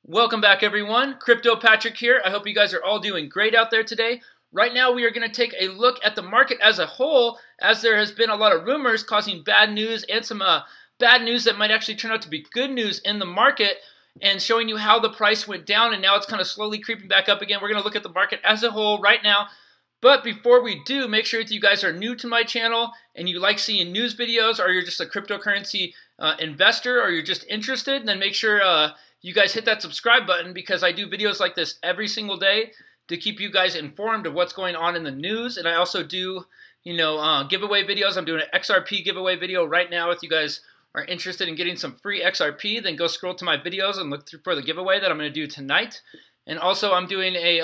Welcome back, everyone. Crypto Patrick here. I hope you guys are all doing great out there today. Right now, we are going to take a look at the market as a whole, as there has been a lot of rumors causing bad news and some bad news that might actually turn out to be good news in the market, and showing you how the price went down and now it's kind of slowly creeping back up again. We're going to look at the market as a whole right now. But before we do, make sure that you guys are new to my channel and you like seeing news videos, or you're just a cryptocurrency investor, or you're just interested, then make sure you guys hit that subscribe button, because I do videos like this every single day to keep you guys informed of what's going on in the news. And I also do, giveaway videos. I'm doing an XRP giveaway video right now. If you guys are interested in getting some free XRP, then go scroll to my videos and look for the giveaway that I'm going to do tonight. And also, I'm doing a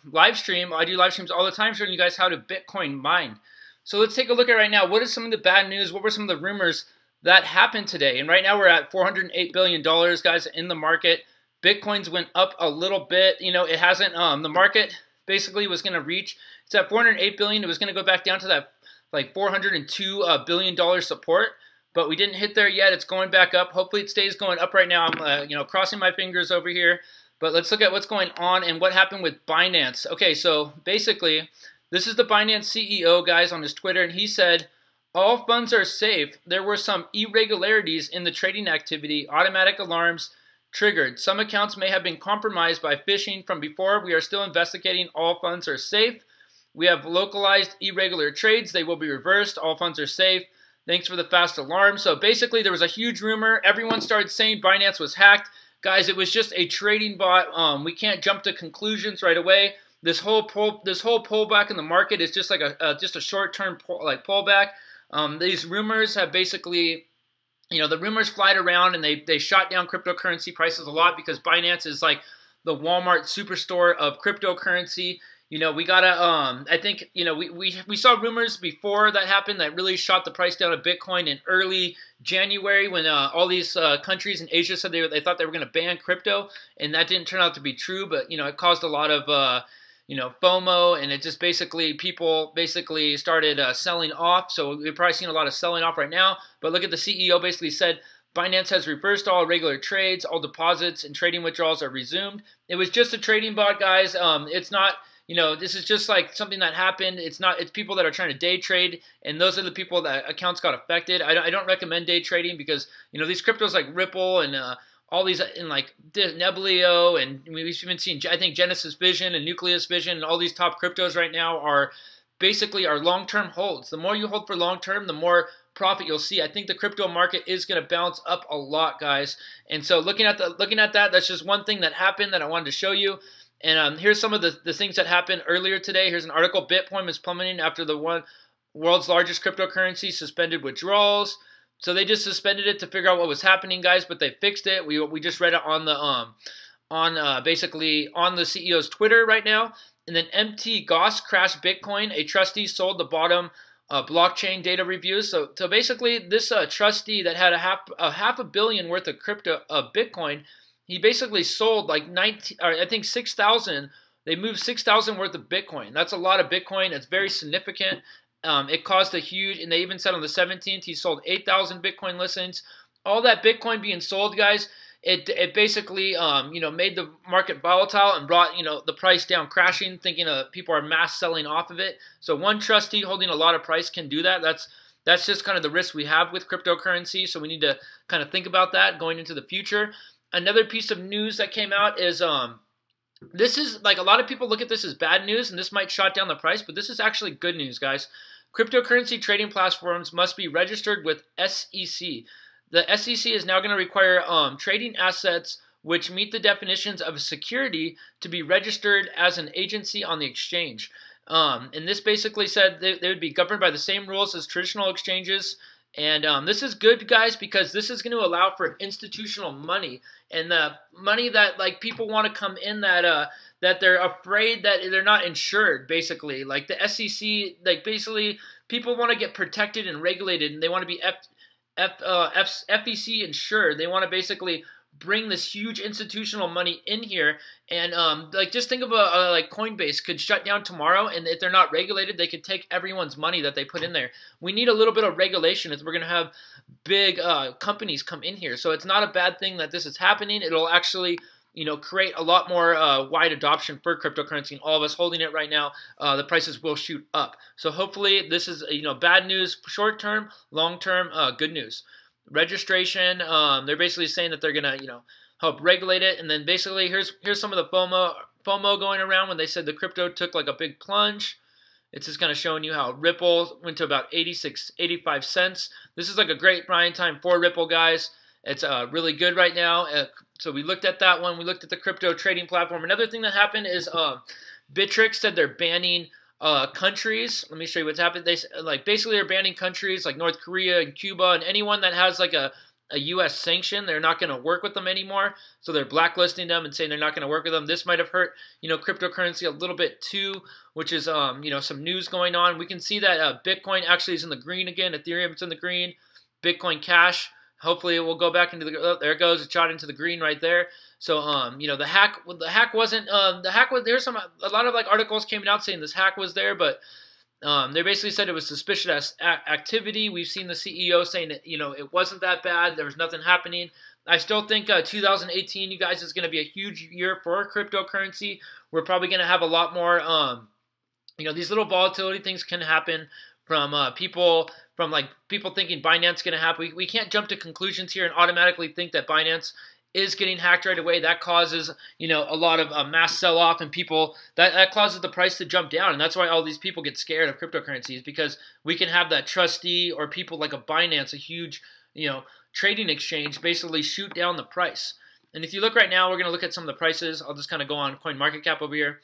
live stream. I do live streams all the time showing you guys how to Bitcoin mine. So let's take a look at right now. What is some of the bad news? What were some of the rumors that happened today? And right now we're at $408 billion, guys, in the market. Bitcoins went up a little bit. It hasn't, the market basically was going to reach, it's at $408 billion. It was going to go back down to that like $402 billion support, but we didn't hit there yet. It's going back up. Hopefully it stays going up right now. I'm, crossing my fingers over here. But let's look at what's going on and what happened with Binance. Okay, so basically, this is the Binance CEO, guys, on his Twitter, and he said, all funds are safe. There were some irregularities in the trading activity. Automatic alarms triggered. Some accounts may have been compromised by phishing from before. We are still investigating. All funds are safe. We have localized irregular trades. They will be reversed. All funds are safe. Thanks for the fast alarm. So basically, there was a huge rumor. Everyone started saying Binance was hacked. Guys, it was just a trading bot. We can't jump to conclusions right away. This whole pullback in the market is just like just a short-term pullback. These rumors have basically, the rumors flied around, and they shot down cryptocurrency prices a lot, because Binance is like the Walmart superstore of cryptocurrency. We gotta, I think, we saw rumors before that happened that really shot the price down of Bitcoin in early January, when all these countries in Asia said they thought they were going to ban crypto, and that didn't turn out to be true. But, it caused a lot of, FOMO, and it just people started selling off. So we're probably seeing a lot of selling off right now. But look at the CEO basically said, Binance has reversed all irregular trades, all deposits and trading withdrawals are resumed. It was just a trading bot, guys. It's not, this is just like something that happened. It's people that are trying to day trade, and those are the people that accounts got affected. I don't recommend day trading, because, these cryptos like Ripple and all these, and like Nebuleo, and we've even seen, I think, Genesis Vision and Nucleus Vision, and all these top cryptos right now are basically long-term holds. The more you hold for long-term, the more profit you'll see. I think the crypto market is going to bounce up a lot, guys. And so looking at that, that's just one thing that happened that I wanted to show you. And here's some of the things that happened earlier today. Here's an article. Bitcoin is plummeting after the world's largest cryptocurrency suspended withdrawals. So they just suspended it to figure out what was happening, guys, but they fixed it. We just read it on the basically on the CEO's Twitter right now. And then MT Goss crashed Bitcoin. A trustee sold the bottom blockchain data reviews. So basically, this trustee that had a half a billion worth of Bitcoin, he basically sold like 6,000. They moved 6,000 worth of Bitcoin. That's a lot of Bitcoin. It's very significant. It caused a huge, and they even said on the 17th, he sold 8,000 Bitcoin listings. All that Bitcoin being sold, guys, it basically, made the market volatile and brought, the price down crashing, thinking people are mass selling off of it. So one trustee holding a lot of price can do that. That's just kind of the risk we have with cryptocurrency. So we need to kind of think about that going into the future. Another piece of news that came out is, this is, like, a lot of people look at this as bad news, and this might shot down the price, but this is actually good news, guys. Cryptocurrency trading platforms must be registered with SEC. The SEC is now going to require trading assets which meet the definitions of a security to be registered as an agency on the exchange. And this basically said they would be governed by the same rules as traditional exchanges. And this is good, guys, because this is going to allow for institutional money, and the money that, like, people want to come in that they're afraid that they're not insured, basically. Like the SEC, like, basically people want to get protected and regulated, and they want to be FEC insured. They want to basically bring this huge institutional money in here, and like, just think of like Coinbase could shut down tomorrow, and if they're not regulated, they could take everyone's money that they put in there. We need a little bit of regulation if we're going to have big companies come in here. So it's not a bad thing that this is happening. It'll actually create a lot more wide adoption for cryptocurrency, and all of us holding it right now, the prices will shoot up. So hopefully this is bad news short term, long term good news. Registration, they're basically saying that they're gonna help regulate it, and then basically here's some of the FOMO going around when they said the crypto took like a big plunge. It's just kind of showing you how Ripple went to about 85 cents. This is like a great buying time for Ripple, guys. It's really good right now. So we looked at that one. We looked at the crypto trading platform. Another thing that happened is Bittrex said they're banning countries. Let me show you what's happened. They basically they're banning countries like North Korea and Cuba, and anyone that has like a U.S. sanction, they're not going to work with them anymore. So they're blacklisting them and saying they're not going to work with them. This might have hurt cryptocurrency a little bit too, which is some news going on. We can see that Bitcoin actually is in the green again. Ethereum is in the green. Bitcoin Cash. Hopefully it will go back into the. Oh, there it goes. It shot into the green right there. So the hack wasn't the hack was there's a lot of like articles came out saying this hack was there, but they basically said it was suspicious activity. We've seen the CEO saying that it wasn't that bad. There was nothing happening. I still think 2018, you guys, is going to be a huge year for cryptocurrency. We're probably going to have a lot more. These little volatility things can happen from people thinking Binance is going to happen. We can't jump to conclusions here and automatically think that Binance is getting hacked right away. That causes a lot of mass sell-off, and people that causes the price to jump down, and that's why all these people get scared of cryptocurrencies, because we can have that trustee or people like a Binance, a huge trading exchange, basically shoot down the price. And if you look right now, we're going to look at some of the prices. I'll just kind of go on coinmarketcap over here.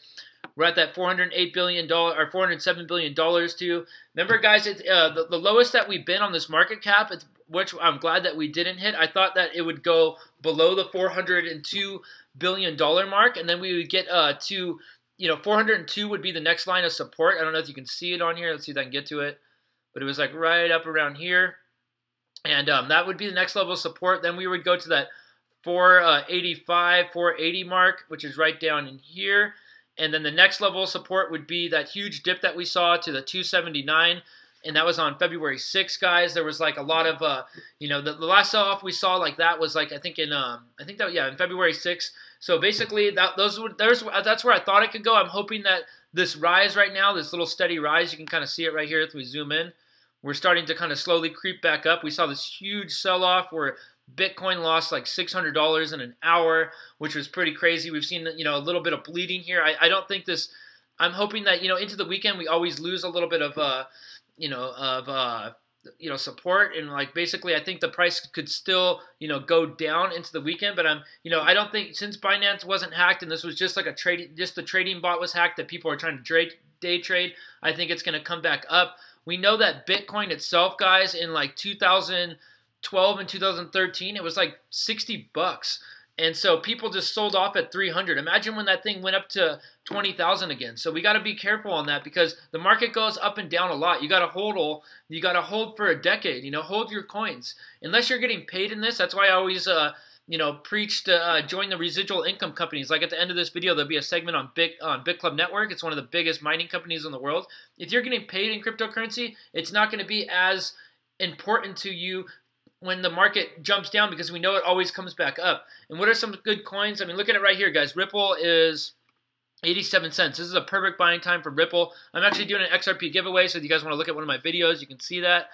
We're at that $408 billion or $407 billion too. Remember, guys, it's the lowest that we've been on this market cap, which I'm glad that we didn't hit. I thought that it would go below the $402 billion mark, and then we would get to 402 would be the next line of support. I don't know if you can see it on here. Let's see if I can get to it. But it was like right up around here, and that would be the next level of support. Then we would go to that 485, 480 mark, which is right down in here. And then the next level of support would be that huge dip that we saw to the 279, and that was on February 6th, guys. There was like a lot of, the last sell-off we saw like that was like in February 6th. So basically that's where I thought it could go. I'm hoping that this rise right now, this little steady rise, you can kind of see it right here if we zoom in. We're starting to kind of slowly creep back up. We saw this huge sell-off where Bitcoin lost like $600 in an hour, which was pretty crazy. We've seen a little bit of bleeding here. I don't think this. I'm hoping that into the weekend we always lose a little bit of support, and like basically I think the price could still go down into the weekend. But I don't think, since Binance wasn't hacked and this was just like the trading bot was hacked that people are trying to day trade, I think it's going to come back up. We know that Bitcoin itself, guys, in like 2012 and 2013, it was like $60, and so people just sold off at 300. Imagine when that thing went up to 20,000 again. So we got to be careful on that, because the market goes up and down a lot. You got to hold for a decade. Hold your coins unless you're getting paid in this. That's why I always preach to join the residual income companies. Like at the end of this video, there'll be a segment on BitClub Network. It's one of the biggest mining companies in the world. If you're getting paid in cryptocurrency, it's not going to be as important to you when the market jumps down, because we know it always comes back up. And what are some good coins? I mean, look at it right here, guys. Ripple is 87 cents. This is a perfect buying time for Ripple. I'm actually doing an XRP giveaway, so if you guys want to look at one of my videos, you can see that.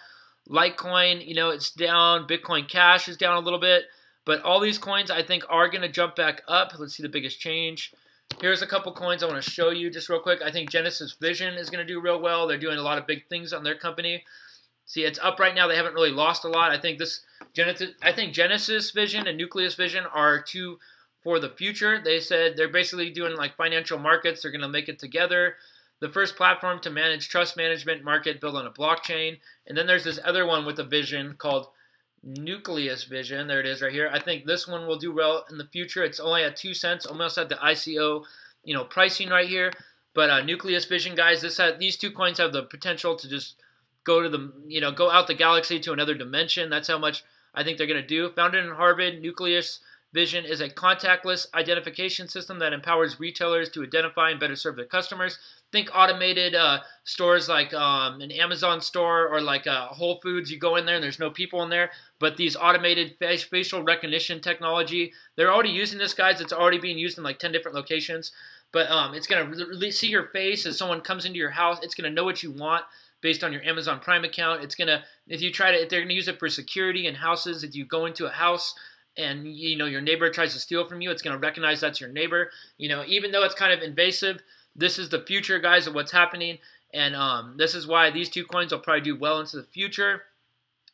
LITECOIN, it's down. Bitcoin Cash is down a little bit. But all these coins, I think, are going to jump back up. Let's see the biggest change. Here's a couple coins I want to show you just real quick. I think Genesis Vision is going to do real well. They're doing a lot of big things on their company. See, it's up right now. They haven't really lost a lot. I think Genesis Vision and Nucleus Vision are two for the future. They said they're basically doing like financial markets. They're going to make it together. The first platform to manage trust management market built on a blockchain. And then there's this other one with a vision called Nucleus Vision. There it is right here. I think this one will do well in the future. It's only at 2 cents, almost at the ICO, pricing right here. But Nucleus Vision, guys, these two coins have the potential to just go out the galaxy to another dimension. That's how much I think they're going to do. Founded in Harvard, Nucleus vision is a contactless identification system that empowers retailers to identify and better serve their customers. Think automated stores like an Amazon store or like Whole Foods. You go in there and there's no people in there, but these automated facial recognition technology, they're already using this, guys. It's already being used in like 10 different locations. But it's going to see your face as someone comes into your house. It's going to know what you want based on your Amazon Prime account. It's going to, if they're going to use it for security in houses. If you go into a house and, you know, your neighbor tries to steal from you, it's going to recognize that's your neighbor. You know, even though it's kind of invasive, this is the future, guys, of what's happening. And this is why these two coins will probably do well into the future.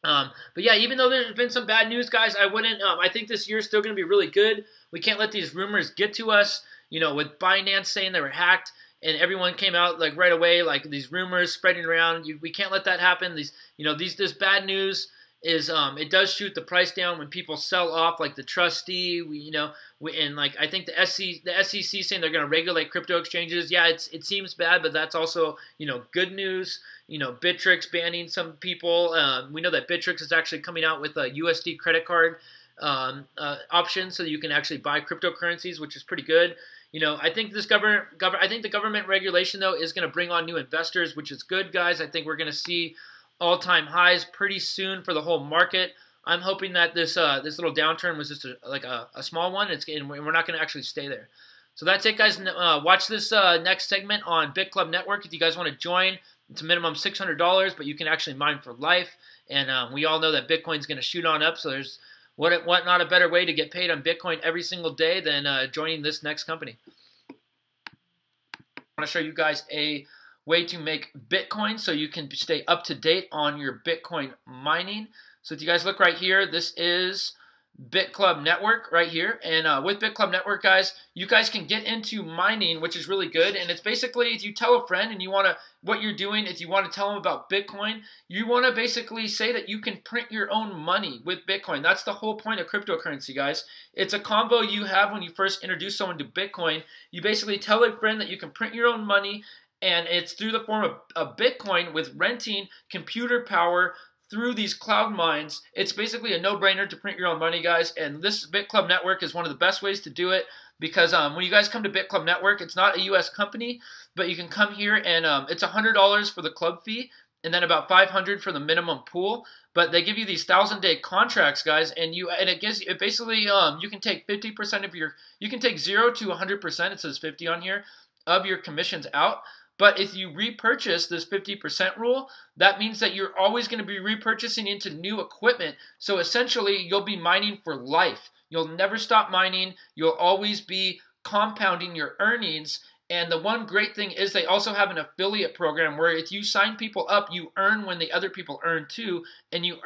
But yeah, even though there's been some bad news, guys, I think this year is still going to be really good. We can't let these rumors get to us. You know, with Binance saying they were hacked and everyone came out like right away, like these rumors spreading around. We can't let that happen. This bad news is it does shoot the price down when people sell off, like the trustee. And like I think the SEC saying they're going to regulate crypto exchanges. Yeah, it seems bad, but that's also, you know, good news. You know, Bittrex banning some people. We know that Bittrex is actually coming out with a USD credit card option, so that you can actually buy cryptocurrencies, which is pretty good. You know, I think the government regulation, though, is going to bring on new investors, which is good, guys. I think we're going to see all-time highs pretty soon for the whole market. I'm hoping that this little downturn was just a small one. And we're not going to actually stay there. So that's it, guys. Watch this next segment on BitClub Network. If you guys want to join, it's a minimum $600, but you can actually mine for life. And we all know that Bitcoin's going to shoot on up, so there's what not a better way to get paid on Bitcoin every single day than joining this next company. I want to show you guys a way to make Bitcoin so you can stay up to date on your Bitcoin mining. So if you guys look right here, this is BitClub Network right here. And with BitClub Network, guys, you guys can get into mining, which is really good. And it's basically, if you tell a friend and what you're doing, if you want to tell them about Bitcoin, you want to basically say that you can print your own money with Bitcoin. That's the whole point of cryptocurrency, guys. It's a combo you have when you first introduce someone to Bitcoin. You basically tell a friend that you can print your own money, and it's through the form of Bitcoin with renting computer power through these cloud mines. It's basically a no-brainer to print your own money, guys, and this BitClub Network is one of the best ways to do it because when you guys come to BitClub Network, it's not a U.S. company, but you can come here and it's $100 for the club fee and then about $500 for the minimum pool. But they give you these 1,000-day contracts, guys, and it basically you can take 50% of you can take 0 to 100%. It says 50 on here of your commissions out. But if you repurchase this 50% rule, that means that you're always going to be repurchasing into new equipment. So essentially, you'll be mining for life. You'll never stop mining. You'll always be compounding your earnings. And the one great thing is they also have an affiliate program where if you sign people up, you earn when the other people earn too. And you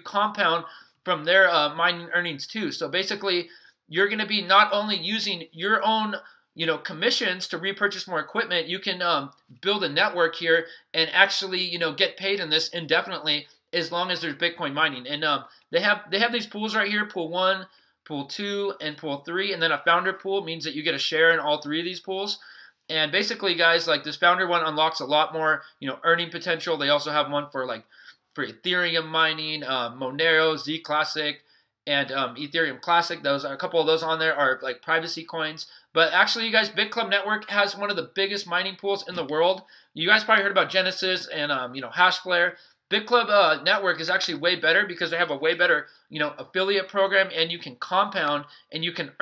compound from their mining earnings too. So basically, you're going to be not only using your own commissions to repurchase more equipment, you can build a network here and actually, get paid in this indefinitely as long as there's Bitcoin mining. And they have these pools right here, pool 1, pool 2, and pool 3, and then a founder pool means that you get a share in all 3 of these pools. And basically, guys, like this founder one unlocks a lot more, earning potential. They also have one for Ethereum mining, Monero, Z Classic, and Ethereum Classic. A couple of those on there are like privacy coins. But actually, you guys, BitClub Network has one of the biggest mining pools in the world. You guys probably heard about Genesis and Hashflare. BitClub Network is actually way better because they have a way better affiliate program, and you can compound and you can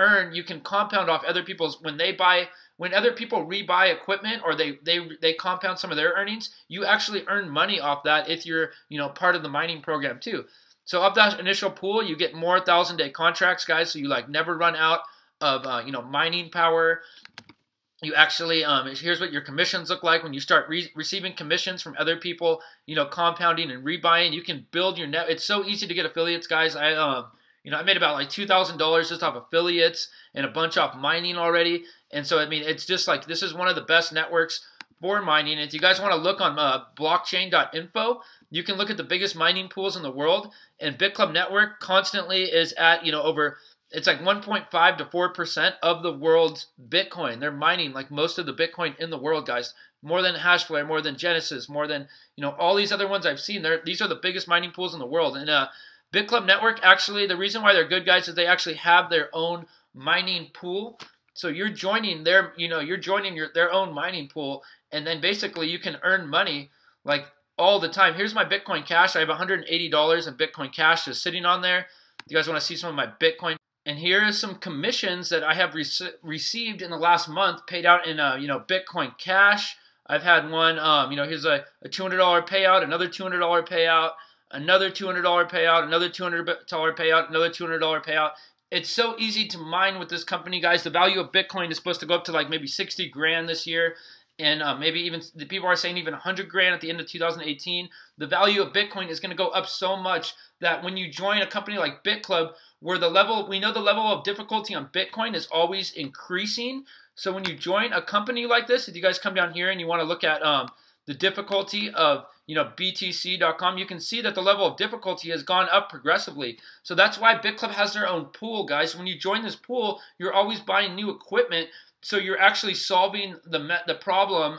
compound off other people's when other people rebuy equipment or they compound some of their earnings. You actually earn money off that if you're part of the mining program too. So of that initial pool, you get more 1,000-day contracts, guys. So you never run out of mining power. You actually here's what your commissions look like when you start receiving commissions from other people. Compounding and rebuying. You can build your net. It's so easy to get affiliates, guys. I made about $2,000 just off affiliates and a bunch off mining already. And so it's just this is one of the best networks for mining. And if you guys want to look on blockchain.info, you can look at the biggest mining pools in the world, and BitClub Network constantly is at, it's 1.5 to 4% of the world's Bitcoin. They're mining most of the Bitcoin in the world, guys. More than Hashflare, more than Genesis, more than, all these other ones I've seen. These are the biggest mining pools in the world. And BitClub Network, actually, the reason why they're good, guys, is they actually have their own mining pool. So you're joining their, you're joining their own mining pool, and then basically you can earn money like all the time. Here's my Bitcoin Cash. I have $180 in Bitcoin Cash just sitting on there. If you guys want to see some of my Bitcoin, and here are some commissions that I have received in the last month, paid out in Bitcoin Cash. I've had one, here's a $200 payout, another $200 payout, another $200 payout, another $200 payout, another $200 payout. It's so easy to mine with this company, guys. The value of Bitcoin is supposed to go up to like maybe 60 grand this year. And maybe even, the people are saying even 100 grand at the end of 2018. The value of Bitcoin is going to go up so much that when you join a company like BitClub, where we know the level of difficulty on Bitcoin is always increasing. So when you join a company like this, if you guys come down here and you want to look at the difficulty of BTC.com, you can see that the level of difficulty has gone up progressively. So that's why BitClub has their own pool, guys. When you join this pool, you're always buying new equipment. So you're actually solving the problem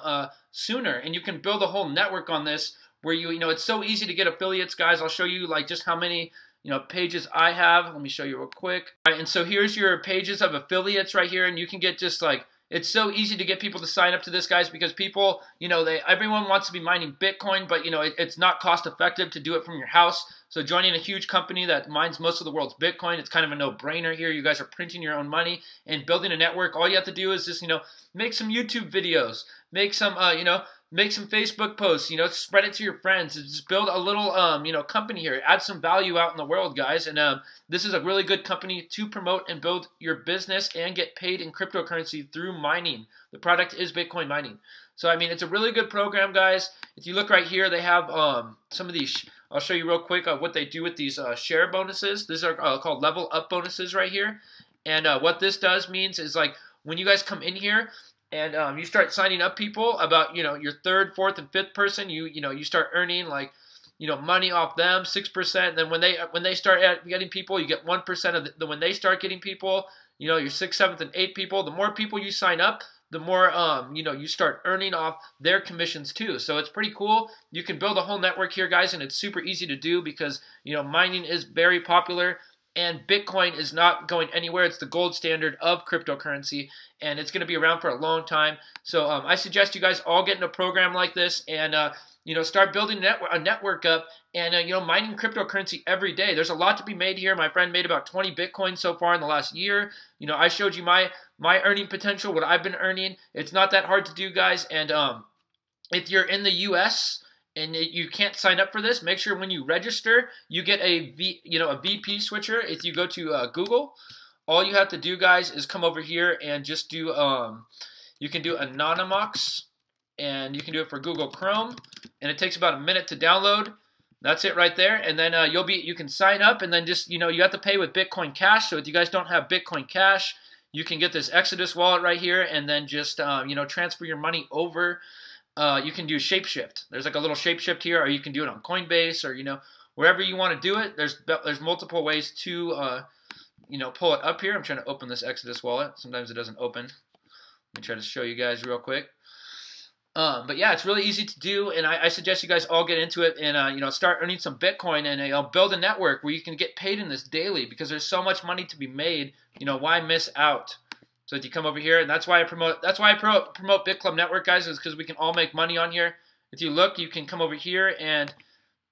sooner, and you can build a whole network on this where it's so easy to get affiliates, guys. I'll show you like just how many pages I have. Let me show you real quick. All right, and so here's your pages of affiliates right here, and you can get just like, it's so easy to get people to sign up to this, guys, because people, everyone wants to be mining Bitcoin, but it's not cost effective to do it from your house. So joining a huge company that mines most of the world's Bitcoin, it's kind of a no-brainer here. You guys are printing your own money and building a network. All you have to do is just, make some YouTube videos, make some, make some Facebook posts, spread it to your friends. Just build a little, company here. Add some value out in the world, guys. And this is a really good company to promote and build your business and get paid in cryptocurrency through mining. The product is Bitcoin mining. So, I mean, it's a really good program, guys. If you look right here, they have some of these. I'll show you real quick what they do with these share bonuses. These are called level up bonuses right here. And what this means is like when you guys come in here, and you start signing up people about, your third, fourth, and fifth person, you start earning like, money off them, 6%. Then when they start getting people, you get 1% of when they start getting people, your 6th, 7th, and 8th people. The more people you sign up, the more, you start earning off their commissions too. So it's pretty cool. You can build a whole network here, guys, and it's super easy to do because, mining is very popular. And Bitcoin is not going anywhere. It's the gold standard of cryptocurrency, and it's going to be around for a long time. So I suggest you guys all get in a program like this and, start building a network up and, mining cryptocurrency every day. There's a lot to be made here. My friend made about 20 Bitcoin so far in the last year. I showed you my earning potential, what I've been earning. It's not that hard to do, guys. And if you're in the U.S., and you can't sign up for this, make sure when you register, you get a VP switcher. If you go to Google, all you have to do, guys, is come over here and just do, you can do ANONYMOX, and you can do it for Google Chrome, and it takes about a minute to download. That's it right there, and then you can sign up, and then just, you have to pay with Bitcoin Cash. So if you guys don't have Bitcoin Cash, you can get this Exodus wallet right here, and then just, transfer your money over. You can do Shapeshift. There's like a little Shapeshift here, or you can do it on Coinbase, or wherever you want to do it. There's multiple ways to pull it up here. I'm trying to open this Exodus wallet. Sometimes it doesn't open. Let me try to show you guys real quick. But yeah, it's really easy to do, and I suggest you guys all get into it and start earning some Bitcoin and build a network where you can get paid in this daily because there's so much money to be made. Why miss out? So if you come over here, and that's why I promote BitClub Network, guys, is because we can all make money on here. If you look, you can come over here and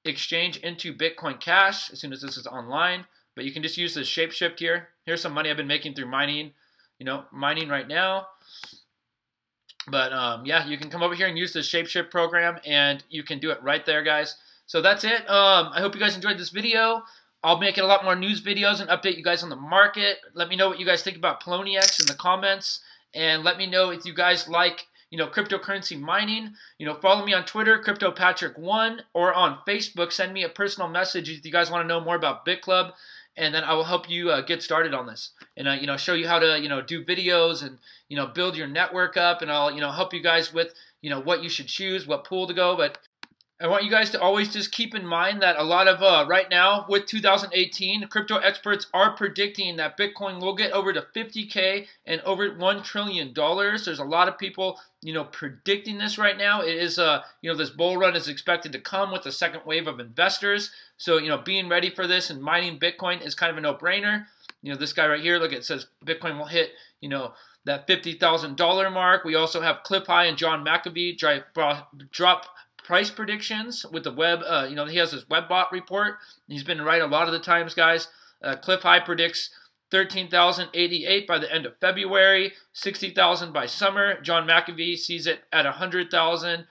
exchange into Bitcoin Cash as soon as this is online. But you can just use the Shapeshift here. Here's some money I've been making through mining, mining right now. But yeah, you can come over here and use the Shapeshift program, and you can do it right there, guys. So that's it. I hope you guys enjoyed this video. I'll make a lot more news videos and update you guys on the market. Let me know what you guys think about Poloniex in the comments. And let me know if you guys like, cryptocurrency mining. Follow me on Twitter, CryptoPatrick1, or on Facebook. Send me a personal message if you guys want to know more about BitClub. And then I will help you get started on this. And, show you how to, do videos and, build your network up. And I'll, help you guys with, what you should choose, what pool to go. But I want you guys to always just keep in mind that a lot of, right now, with 2018, crypto experts are predicting that Bitcoin will get over to 50K and over $1 trillion. There's a lot of people, predicting this right now. It is, this bull run is expected to come with a second wave of investors. So, being ready for this and mining Bitcoin is kind of a no-brainer. This guy right here, look, it says Bitcoin will hit, that $50,000 mark. We also have Cliff High and John McAfee drop price predictions with the web. He has his WebBot report. He's been right a lot of the times, guys. Cliff High predicts 13,088 by the end of February, 60,000 by summer. John McAfee sees it at 100,000,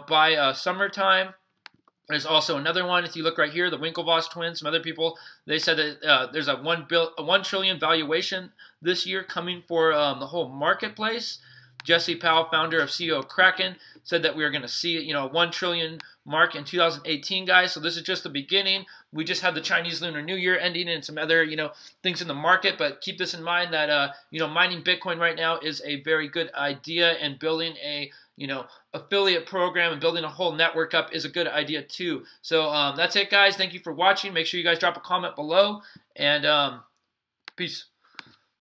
by summertime. There's also another one. If you look right here, the Winklevoss twins, some other people, they said that there's a $1 trillion valuation this year coming for the whole marketplace. Jesse Powell, founder of CEO Kraken, said that we are going to see, a 1 trillion mark in 2018, guys. So this is just the beginning. We just had the Chinese Lunar New Year ending and some other, things in the market. But keep this in mind that, mining Bitcoin right now is a very good idea, and building a, affiliate program and building a whole network up is a good idea too. So that's it, guys. Thank you for watching. Make sure you guys drop a comment below, and peace.